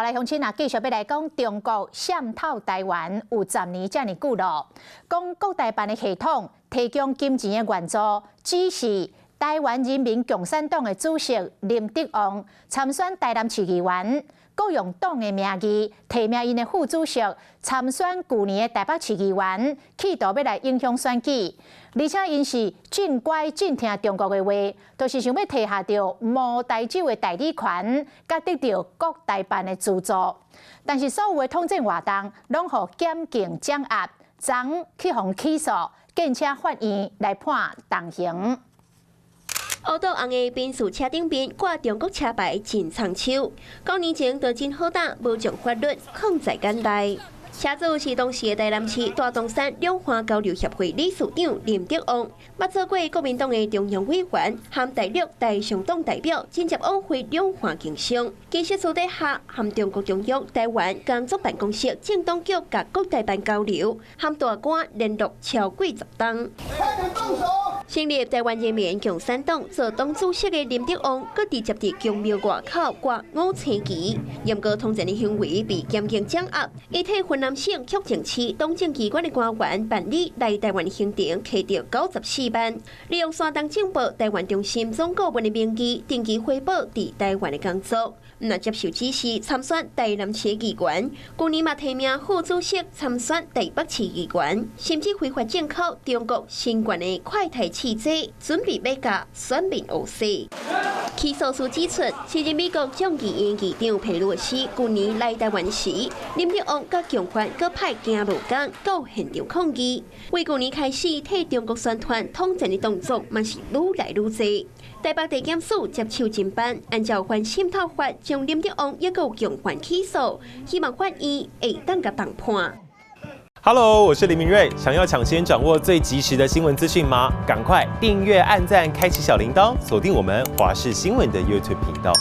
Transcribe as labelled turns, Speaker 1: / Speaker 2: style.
Speaker 1: 来乡亲啊，继续要来讲中国渗透台湾有10年这么久咯。讲国台办的系统提供金钱的援助，只是台湾人民共产党的主席林德旺参选台南市议员，搁用党的名义提名因的副主席参选去年的台北市议员，企图要来影响选举。而且因是真乖真听中国的话，就是想要摕下着无台州的代理权，甲得到国台办的资助。但是所有的统战活动拢互检警掌握，昨去互起诉，并且法院来判动刑。
Speaker 2: 乌道红的宾士车顶边挂中国车牌真长手，9年前就真好打，无将法律控在眼内。车主是当时的台南市大东山两岸交流协会理事长林德旺，捌做过国民党的中央委员，和大陆台上党代表，直接往回两岸经商。其实私底下和中国中央台湾工作办公室政党局甲国台办交流，和大官联络超过10档。成立台湾人民共产党做党主席的林德旺，佮直接伫公庙外口挂5星旗，严格统战的行为被检警掌握，伊替云南省曲靖市党政机关的官员办理来台湾行程，摕到94万，利用山东政报台湾中心总顾问的名义，定期汇报伫台湾的工作。那接受指示参选台南市议员，去年嘛提名副主席参选台北市议员，甚至非法进口中国新冠的快态试剂，准备要甲选民学习。起诉书指出，时任美国众议院议长佩洛西去年来台湾时，林德旺甲共犯搁派行路工到现场抗议。为去年开始替中国宣传统战的动作，嘛是愈来愈多。台北地检署接手侦办，按照反渗透法，将林德旺一个共犯起诉，希望法院会当甲放判。
Speaker 3: Hello， 我是林明瑞。想要抢先掌握最及时的新闻资讯吗？赶快订阅、按赞、开启小铃铛，锁定我们华视新闻的 YouTube 频道。